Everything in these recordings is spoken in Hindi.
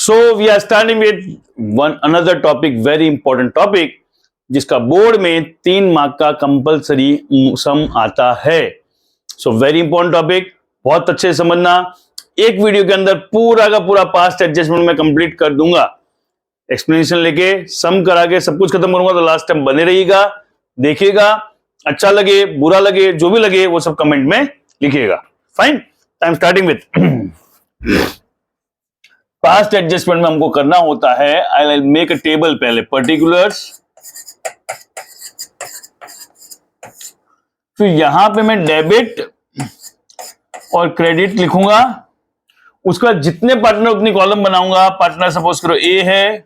So we are starting with one another topic, very important topic, जिसका बोर्ड में 3 मार्क का कंपलसरी सम आता है। सो वेरी इंपॉर्टेंट टॉपिक, बहुत अच्छे से समझना। एक वीडियो के अंदर पूरा का पूरा पास्ट एडजस्टमेंट में कंप्लीट कर दूंगा, एक्सप्लेनेशन लेके सम करा के सब कुछ खत्म करूंगा। तो लास्ट टाइम बने रहिएगा, देखिएगा। अच्छा लगे बुरा लगे जो भी लगे वो सब कमेंट में लिखिएगा। Fine, I am starting with past adjustment में हमको करना होता है, I will make a table, पहले पर्टिकुलर्स, फिर यहां पे मैं डेबिट और क्रेडिट लिखूंगा। उसके बाद जितने पार्टनर उतनी कॉलम बनाऊंगा। पार्टनर सपोज करो ए है,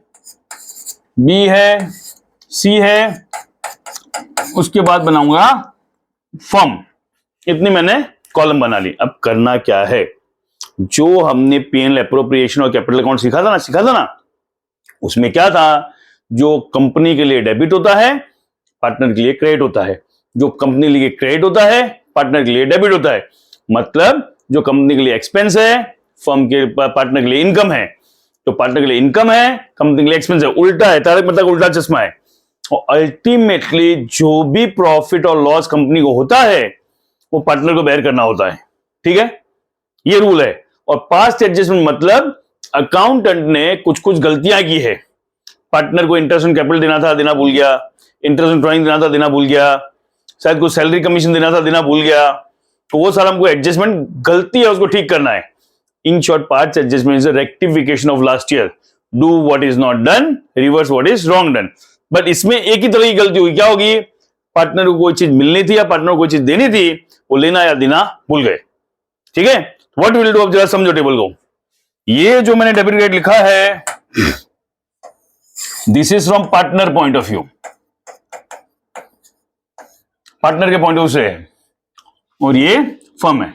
बी है, सी है, उसके बाद बनाऊंगा फर्म। इतनी मैंने कॉलम बना ली। अब करना क्या है, जो हमने पीएनएल एप्रोप्रिएशन और कैपिटल अकाउंट सीखा था ना, उसमें क्या था, जो कंपनी के लिए डेबिट होता है पार्टनर के लिए क्रेडिट होता है, जो कंपनी के लिए क्रेडिट होता है पार्टनर के लिए डेबिट होता है। मतलब जो कंपनी के लिए एक्सपेंस है फर्म के पार्टनर के लिए इनकम है, तो पार्टनर के लिए इनकम है कंपनी के लिए एक्सपेंस है। उल्टा है, तारक मेहता का उल्टा चश्मा है। और अल्टीमेटली जो भी प्रॉफिट और लॉस कंपनी को होता है वो पार्टनर को बेयर करना होता है। ठीक है, ये रूल है। और पास्ट एडजस्टमेंट मतलब अकाउंटेंट ने कुछ कुछ गलतियां की है। पार्टनर को इंटरेस्ट ऑन कैपिटल देना था, देना भूल गया। इंटरेस्ट ऑन ड्राइंग देना था, देना भूल गया। शायद कुछ सैलरी कमीशन देना था, देना भूल गया। तो वो सारा हमको एडजस्टमेंट गलती है, उसको ठीक करना है। In short, past adjustment is a rectification of last year. Do what is not done, reverse what is wrong done. But इसमें एक ही तरह की गलती होगी। क्या होगी, पार्टनर को कोई चीज मिलनी थी या पार्टनर को कोई चीज देनी थी, वो लेना या देना भूल गए। ठीक है, व्हाट विल डू, अब जरा समझो टेबल को। ये जो मैंने डेबिट क्रेडिट लिखा है, this is from partner point of view, partner के पॉइंट ऑफ व्यू से है, और ये फर्म है।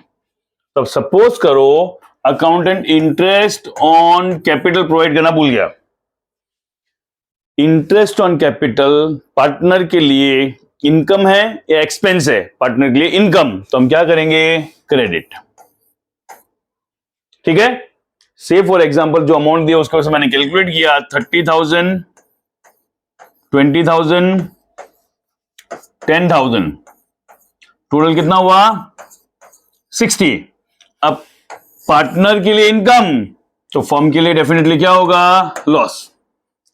तब सपोज करो accountant interest on capital provide करना भूल गया। इंटरेस्ट ऑन कैपिटल पार्टनर के लिए इनकम है या एक्सपेंस है, पार्टनर के लिए इनकम, तो हम क्या करेंगे, क्रेडिट। ठीक है, से फॉर एग्जांपल जो अमाउंट दिया उसके मैंने कैलकुलेट किया, 30,000, 20,000, 10,000, टोटल कितना हुआ, 60। अब पार्टनर के लिए इनकम, तो फर्म के लिए डेफिनेटली क्या होगा, loss.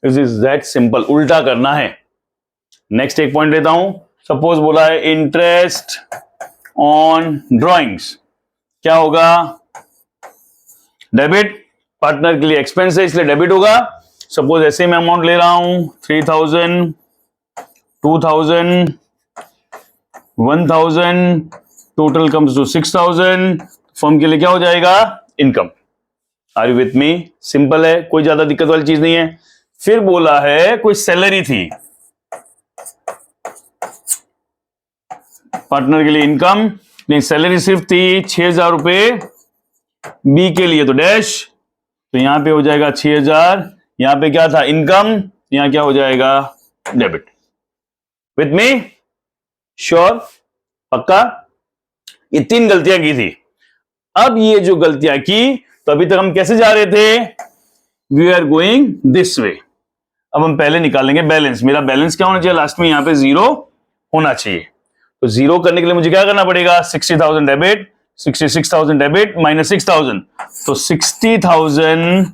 It is that simple, उल्टा करना है। नेक्स्ट एक पॉइंट लेता हूं, सपोज बोला है इंटरेस्ट ऑन ड्राइंग्स, क्या होगा, डेबिट। पार्टनर के लिए एक्सपेंस है इसलिए डेबिट होगा। सपोज ऐसे मैं अमाउंट ले रहा हूं 3,000, 2,000, 1,000, टोटल कम्स टू 6,000। फर्म के लिए क्या हो जाएगा, income. Are you with me, simple है, कोई ज्यादा दिक्कत वाली चीज नहीं है। फिर बोला है कोई सैलरी थी, पार्टनर के लिए इनकम, नहीं सैलरी सिर्फ थी 6,000 रुपए बी के लिए, तो डैश, तो यहां पे हो जाएगा 6,000। यहां पे क्या था, इनकम, यहां क्या हो जाएगा, डेबिट। विथ मी, श्योर, पक्का। ये 3 गलतियां की थी। अब ये जो गलतियां की, तो अभी तक हम कैसे जा रहे थे, we are going this way. अब हम पहले निकालेंगे बैलेंस। मेरा बैलेंस क्या होना चाहिए, लास्ट में यहां पे 0 होना चाहिए। तो 0 करने के लिए मुझे क्या करना पड़ेगा, 60,000 डेबिट, 66,000 डेबिट माइनस 6,000, तो 60,000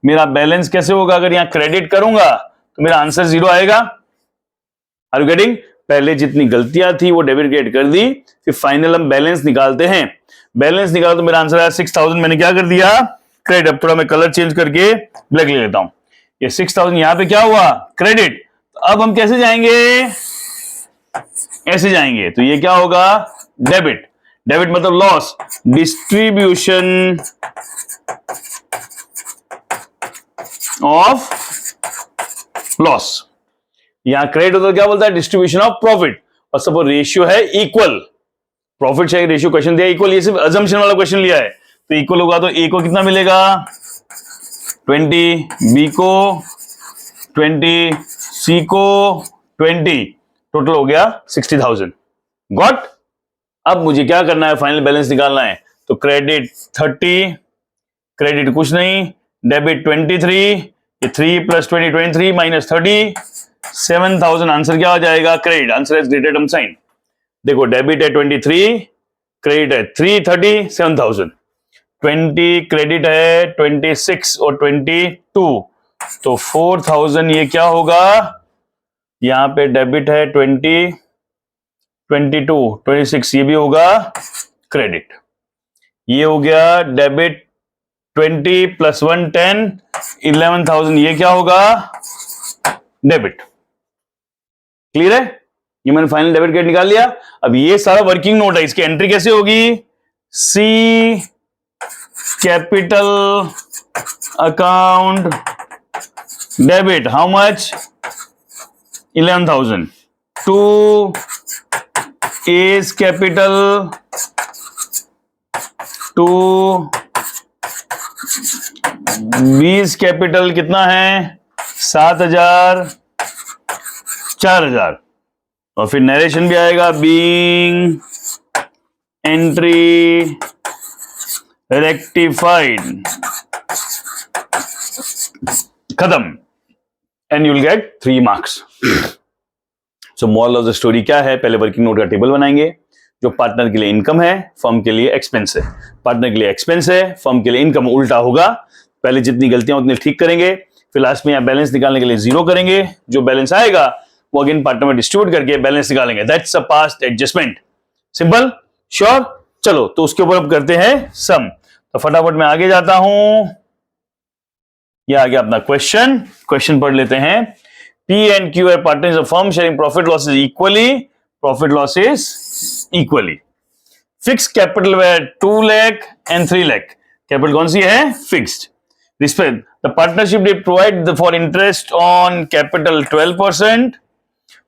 मेरा बैलेंस कैसे होगा। अगर यहां क्रेडिट करूंगा तो मेरा आंसर 0 आएगा। आर यू गेटिंग, पहले जितनी गलतियां थी वो डेबिट क्रेडिट कर दी, फिर फाइनल हम बैलेंस निकालते हैं। बैलेंस निकाला तो मेरा आंसर आया 6,000, मैंने क्या कर दिया, क्रेडिट। अब थोड़ा मैं कलर चेंज करके ब्लैक ले लेता हूं। ये 6,000 यहां पे क्या हुआ, क्रेडिट। अब हम कैसे जाएंगे, ऐसे जाएंगे, तो ये क्या होगा, डेबिट। डेबिट मतलब लॉस, डिस्ट्रीब्यूशन ऑफ लॉस। यहां क्रेडिट होता है, क्या बोलता है, डिस्ट्रीब्यूशन ऑफ प्रॉफिट। और सपोज रेशियो है equal, profit share ratio question दिया इक्वल, ये सिर्फ अजम्पशन वाला क्वेश्चन लिया है, तो इक्वल होगा तो ए को कितना मिलेगा, 20, बी को 20, सी को 20, टोटल हो गया 60,000। गॉट। अब मुझे क्या करना है, फाइनल बैलेंस निकालना है। तो क्रेडिट 30, क्रेडिट कुछ नहीं, डेबिट 23, ये 3 + 20 23 - 30 7,000। आंसर क्या हो जाएगा? Credit. Answer is greater term sign. देखो डेबिट है 23, क्रेडिट है 3 30 7,000। 20 क्रेडिट है 26 और 22, तो 4,000 ये क्या होगा? यहां पे डेबिट है 20 22 26, ये भी होगा क्रेडिट। ये हो गया डेबिट 20 + 1 10 11,000, ये क्या होगा? डेबिट। क्लियर है? ये मैंने फाइनल डेबिट क्रेडिट निकाल लिया। अब ये सारा वर्किंग नोट है, इसकी एंट्री कैसे होगी? C capital account debit how much? 11,000 to A's capital to B's capital कितना है? 7,000 4,000। और फिर नरेशन भी आएगा, बीइंग एंट्री रेक्टिफाइड, खत्म, and you will get 3 marks. So moral of the story क्या है? पहले वर्किंग नोट का टेबल बनाएंगे। जो पार्टनर के लिए इनकम है, फर्म के लिए एक्सपेंस है। पार्टनर के लिए एक्सपेंस है, फर्म के लिए इनकम, उल्टा होगा। पहले जितनी गलतियां उतनी ठीक करेंगे, फिर लास्ट में यहां बैलेंस निकालने के लिए 0 करेंगे। जो बैलेंस आएगा वो अगेन पार्टनर में डिस्ट्रीब्यूट करके बैलेंस निकालेंगे। That's a past adjustment. Simple? Sure? चलो तो उसके ऊपर अब करते हैं सम। तो फटाफट मैं आगे जाता हूं। यह आ गया अपना क्वेश्चन। क्वेश्चन पढ़ लेते हैं। P and Q are partners of firm sharing profit losses equally. Profit losses equally. Fixed capital were 2 lakh and 3 lakh. Capital कौन सी है? Fixed. Respect. The partnership did provide for interest on capital 12%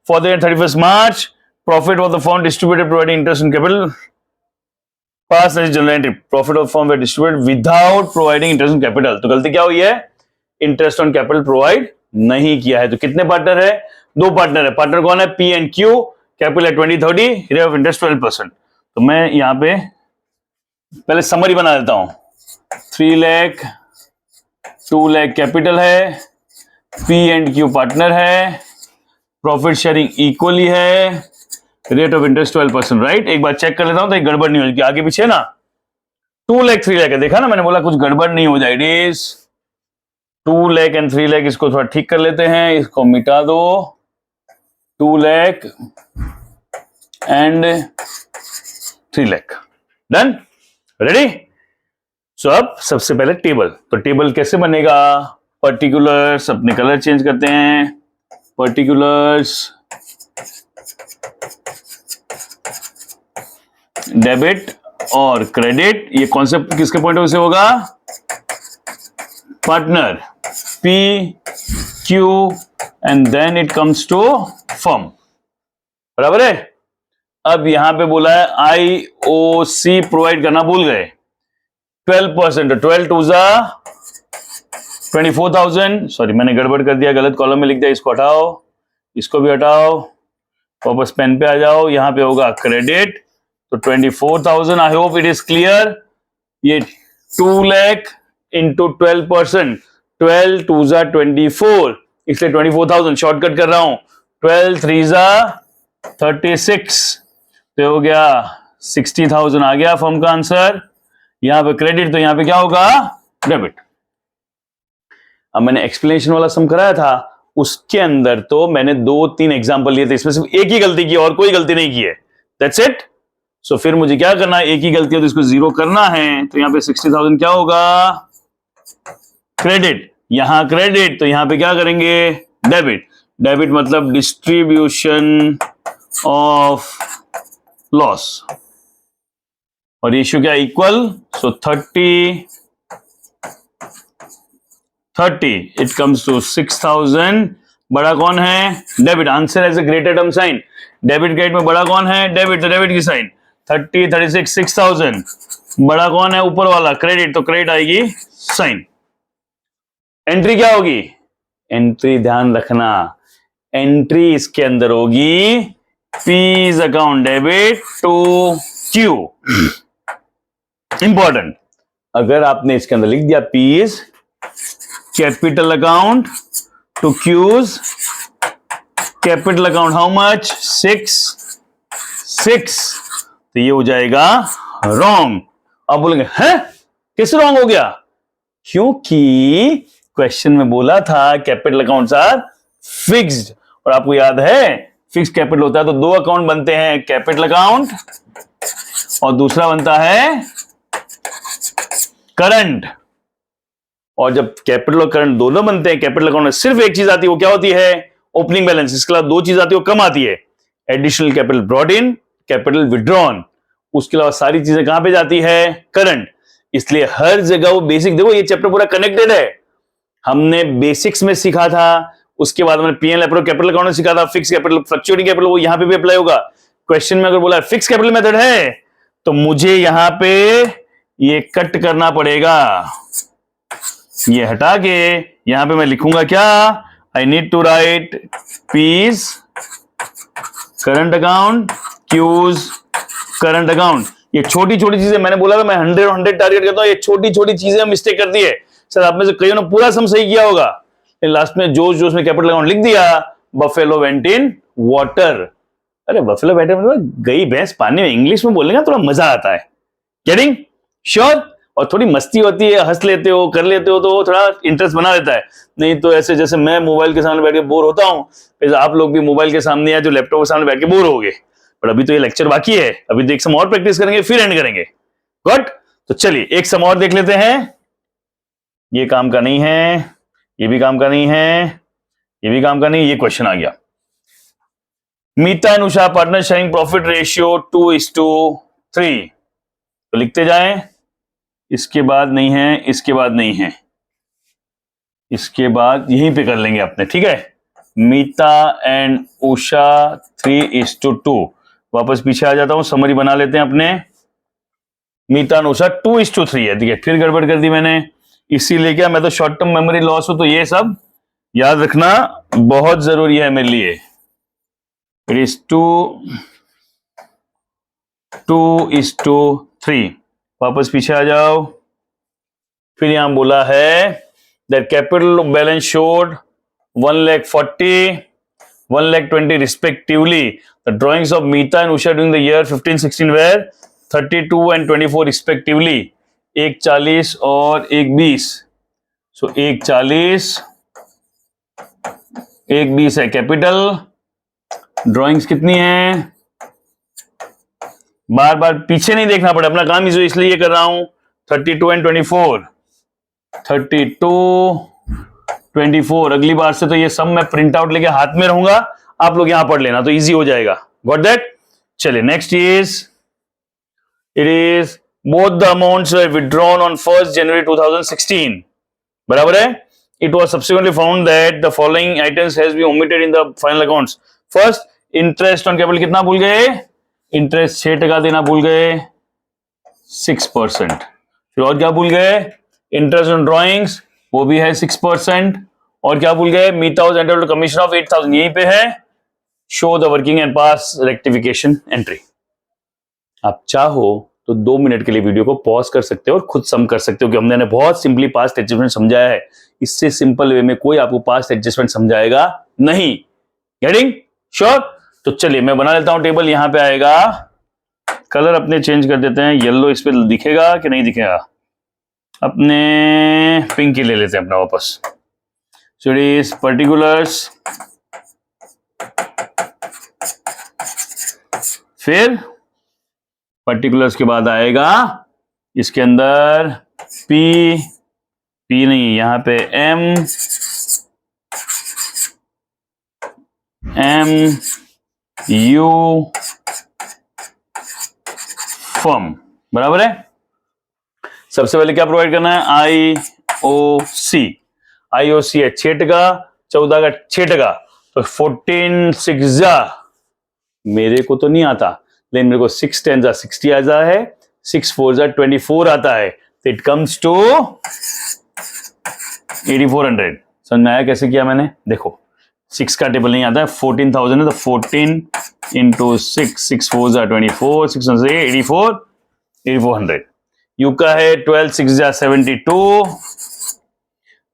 for the 31st March. Profit of the firm distributed providing interest on capital. Past as journal entry. Profit of firm were distributed without providing interest on capital. तो गलती क्या हुई है? Interest on capital provide नहीं किया है। तो कितने पार्टनर है? 2 पार्टनर है। पार्टनर कौन है? P and Q। कैपिटल है 20 30, रेट ऑफ इंटरेस्ट 12%। तो मैं यहां पे पहले समरी बना देता हूं। 3 लाख 2 लाख कैपिटल है, P and Q पार्टनर है, प्रॉफिट शेयरिंग इक्वली है, रेट ऑफ इंटरेस्ट 12%। राइट? एक बार चेक कर लेता हूं तो एक गड़बड़ नहीं होगी आगे पीछे ना। 2 लाख 3 लाख है, देखा ना, मैंने बोला कुछ गड़बड़ नहीं हो जाए। It is 2 lakh and 3 lakh. इसको थोड़ा ठीक कर लेते हैं, इसको मिटा दो। 2 lakh and 3 lakh. Done? Ready? So अब सबसे पहले टेबल। तो टेबल कैसे बनेगा? पर्टिकुलर्स, अपने कलर चेंज करते हैं। पर्टिकुलर्स डेबिट और क्रेडिट, ये कॉन्सेप्ट किसके पॉइंट ऑफ व्यू से होगा? Partner P Q and then it comes to firm। बराबर है? अब यहां पे बोला है IOC प्रोवाइड करना भूल गए। 12%, 12 2 जा 24,000। सॉरी मैंने गड़बड़ कर दिया, गलत कॉलम में लिख दिया। इसको हटाओ, इसको भी हटाओ, वापस पेन पे आ जाओ। यहां पे होगा क्रेडिट, तो 24,000। I hope it is clear. ये 2 लाख इंटू 12%, 12 2 जा 24, इसलिए 24,000 शॉर्टकट कर रहा हूं। 12 3 जा 36, तो हो गया 60,000 आ गया फर्म का आंसर। यहां पे क्रेडिट, तो यहां पे क्या होगा? डेबिट। अब मैंने एक्सप्लेनेशन वाला सम कराया था, उसके अंदर तो मैंने 2-3 एग्जांपल लिए थे, इसमें सिर्फ एक ही गलती की और कोई गलती नहीं की है। That's it. सो फिर मुझे क्या करना है? एक ही गलती है तो इसको 0 करना है। तो यहां पे 60,000 क्या होगा? क्रेडिट। यहां क्रेडिट, तो यहां पे क्या करेंगे? डेबिट। डेबिट मतलब डिस्ट्रीब्यूशन ऑफ लॉस, और रेशियो क्या? Equal. So 30 it comes to 6,000। बड़ा कौन है? Debit. Answer as a greater term sign. Debit credit में बड़ा कौन है? डेबिट, तो डेबिट की साइन। 30 36 6,000। बड़ा कौन है? ऊपर वाला क्रेडिट, तो क्रेडिट आएगी साइन। एंट्री क्या होगी? एंट्री ध्यान रखना, एंट्री इसके अंदर होगी P's account debit to Q. Important, अगर आपने इसके अंदर लिख दिया P's capital account to Q's capital account how much 6 तो ये हो जाएगा रॉन्ग। अब बोलेंगे हैं कैसे रॉन्ग हो गया? क्योंकि क्वेश्चन में बोला था कैपिटल अकाउंट्स आर फिक्स्ड, और आपको याद है फिक्स कैपिटल होता है तो दो अकाउंट बनते हैं, कैपिटल अकाउंट और दूसरा बनता है करंट। और जब कैपिटल और करंट दोनों बनते हैं, कैपिटल अकाउंट में सिर्फ एक चीज आती है, वो क्या होती है? Opening balance. इसके अलावा दो चीज आती है, वो कम आती है, additional capital brought in, capital withdrawn. उसके अलावा सारी चीजें कहां पे जाती है? करंट। इसलिए हर जगह वो बेसिक, देखो ये चैप्टर पूरा कनेक्टेड है। हमने बेसिक्स में सीखा था, उसके बाद हमने पीएल अप्रोच कैपिटल अकाउंट में सीखा था, फिक्स कैपिटल फ्लक्चुएटिंग कैपिटल, वो यहां पे भी अप्लाई होगा। क्वेश्चन में अगर बोला फिक्स कैपिटल मेथड है तो मुझे यहां पे ये कट करना पड़ेगा, ये हटा के यहां पे मैं लिखूंगा क्या? I need to write P's current account Q's current account. ये छोटी छोटी चीजें, मैंने बोला था मैं 100 टारगेट करता हूं, ये छोटी छोटी चीजें मिस्टेक करती है। सर आप में से कईयों ने पूरा सम सही किया होगा, लास्ट में जोश जोश में कैपिटल अकाउंट लिख दिया, बफेलो वेंट इन वाटर। अरे बफेलो वेंट इन मतलब गई भैंस पानी में, इंग्लिश में बोलेंगे थोड़ा मजा आता है। Getting sure? और थोड़ी मस्ती होती है, हंस लेते हो, कर लेते हो, तो थोड़ा इंटरेस्ट बना लेता है। नहीं तो ऐसे जैसे मैं मोबाइल के सामने बैठ के बोर होता हूं, वैसे आप लोग भी मोबाइल के सामने या जो लैपटॉप के सामने बैठ के बोर होगे। पर अभी तो ये लेक्चर बाकी है, अभी तो एक सम और प्रैक्टिस करेंगे फिर एंड करेंगे। गुड, तो चलिए एक सम और देख लेते हैं। ये काम का नहीं है, ये भी काम का नहीं है, ये भी काम का नहीं। ये क्वेश्चन आ गया, Meeta and Usha partner sharing profit ratio 2:3। तो लिखते जाएं, इसके बाद नहीं है, इसके बाद नहीं है, इसके बाद यहीं पे कर लेंगे अपने, ठीक है। मीता एंड उषा 3:2। वापस पीछे आ जाता हूं, समरी बना लेते हैं अपने। मीता एंड उषा 2:3 है, ठीक है। फिर गड़बड़ कर दी मैंने, इसीलिए क्या, मैं तो शॉर्ट टर्म मेमोरी लॉस हो, तो ये सब याद रखना बहुत जरूरी है मेरे लिए। It is 2:3। वापस पीछे आ जाओ। फिर यहां बोला है that capital balance showed 1,40,000, 1,20,000 respectively. The drawings of Meeta and Usha during the year 15-16 were 32 and 24 respectively. एक 40 और एक 20। सो एक 40 एक 20 है कैपिटल। ड्राइंग्स कितनी है? बार बार पीछे नहीं देखना पड़े, अपना काम इसलिए ये कर रहा हूं। 32 and 24, 32, 24। अगली बार से तो ये सब मैं प्रिंट आउट लेके हाथ में रहूंगा, आप लोग यहां पढ़ लेना तो इजी हो जाएगा। Got that? चलिए next is, it is both the amounts were withdrawn on 1 January 2016। बराबर है। It was subsequently found that the following items has been omitted in the final accounts. First, interest on capital कितना भूल गए? इंटरेस्ट 6% देना भूल गए, 6%। फिर और क्या भूल गए? इंटरेस्ट ऑन ड्रॉइंग्स, वो भी है 6%। और क्या भूल गए? Meeta was entitled to commission of 8,000, यहीं पे है। Show the working and pass rectification entry. आप चाहो तो 2 मिनट के लिए वीडियो को पॉज कर सकते हो और खुद सम कर सकते हो कि हमने बहुत सिंपली पास्ट एडजस्टमेंट समझाया है। इससे सिंपल वे में कोई आपको पास्ट एडजस्टमेंट समझाएगा नहीं। Getting sure? तो चलिए मैं बना लेता हूं टेबल। यहां पे आएगा, कलर अपने चेंज कर देते हैं, येलो इस पे दिखेगा कि नहीं दिखेगा? अपने पिंक ही ले लेते हैं अपना वापस। सो इट इज पर्टिकुलर्स, फिर पर्टिकुलर्स के बाद आएगा इसके अंदर पी नहीं, यहां पे एम यू फर्म। बराबर है। सबसे पहले क्या प्रोवाइड करना है? IOC। IOC है 6%, 14 का 6%, तो 14 6 मेरे को तो नहीं आता, लेकिन मेरे को 6 10 60 आता है, 6 4 24 आता है, तो इट कम्स टू 8400। समझ में आया कैसे किया मैंने? देखो 6 का टेबल नहीं आता है, 14,000 है तो 14 इंटू 6, 6 4 24, 6 84, 8400। यू का है 12 6 72,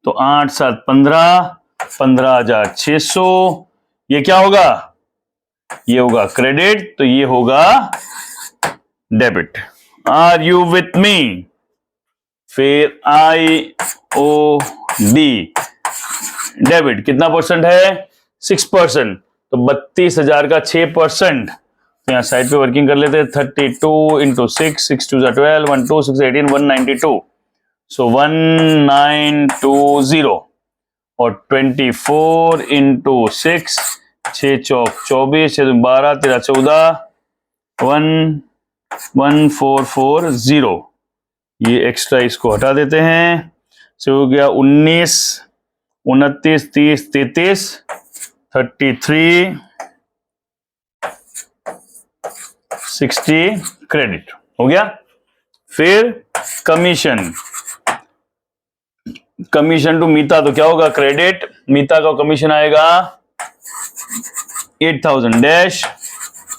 तो 8 7 15, 15,600। ये क्या होगा? ये होगा क्रेडिट, तो ये होगा debit. Are you with me? फिर IOD डेबिट कितना परसेंट है? 6%। तो 32,000 का 6%। तो यहाँ साइड पे वर्किंग कर लेते हैं। 32 इंटू 6, 6 2 12, 1 2 6 18, 192। सो 1920 और 24 इंटू 6, 6 चौक 24, 6 12, 13 14, 11440। ये एक्स्ट्रा इसको हटा देते हैं। सो हो गया 19 29 30 33, 33 60 क्रेडिट हो गया। फिर कमीशन टू मीता, तो क्या होगा? क्रेडिट। मीता का कमीशन आएगा 8,000 डैश,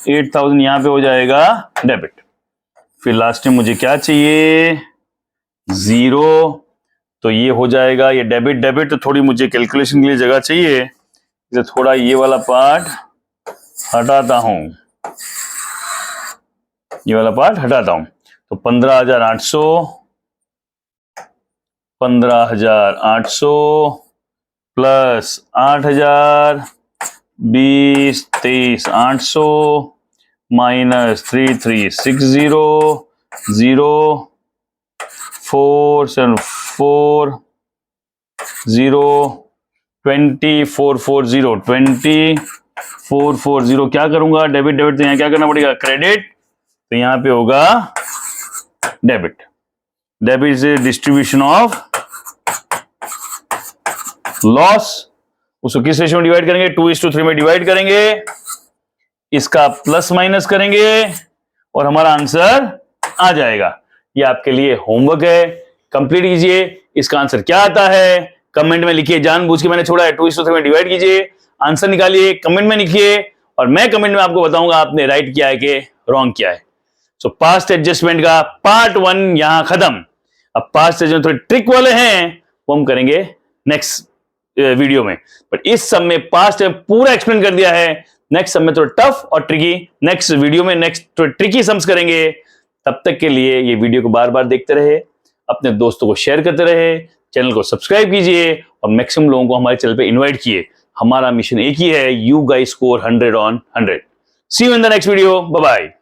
8,000 यहां पे हो जाएगा डेबिट। फिर लास्ट में मुझे क्या चाहिए? 0। तो ये हो जाएगा, ये डेबिट। तो थोड़ी मुझे कैलकुलेशन के लिए जगह चाहिए, इसे थोड़ा ये वाला पार्ट हटाता हूं, ये वाला पार्ट हटाता हूं। तो 15,800 प्लस 8,000, 20 23 800 माइनस 3360 0 474 0 2440 2440। क्या करूंगा? डेबिट तो यहां क्या करना पड़ेगा? क्रेडिट। तो यहां पे होगा debit. Debit is distribution of loss. उसको किस रेशियो में डिवाइड करेंगे? 2:3 में डिवाइड करेंगे, इसका प्लस माइनस करेंगे और हमारा आंसर आ जाएगा। ये आपके लिए होमवर्क है, कंप्लीट कीजिए। इसका आंसर क्या आता है कमेंट में लिखिए। जानबूझ के मैंने छोड़ा है, 2:3 में डिवाइड कीजिए, आंसर निकालिए, कमेंट में लिखिए और मैं कमेंट में आपको बताऊंगा आपने राइट किया है कि रॉन्ग किया है। सो पास्ट एडजस्टमेंट का पार्ट 1 यहां खत्म। अब पास्ट एडजस्टमेंट थोड़े ट्रिक वाले हैं, वो हम करेंगे नेक्स्ट वीडियो में। बट इस सब में पास्ट में पूरा एक्सप्लेन कर दिया है। नेक्स्ट सब में थोड़ा टफ और ट्रिकी, नेक्स्ट वीडियो में नेक्स्ट थोड़ा ट्रिकी सम्स करेंगे। तब तक के लिए ये वीडियो को बार बार देखते रहे, अपने दोस्तों को शेयर करते रहे, चैनल को सब्सक्राइब कीजिए और मैक्सिमम लोगों को हमारे चैनल पे इनवाइट कीजिए। हमारा मिशन एक ही है, you guys score 100 on 100। See you in the next video. Bye bye.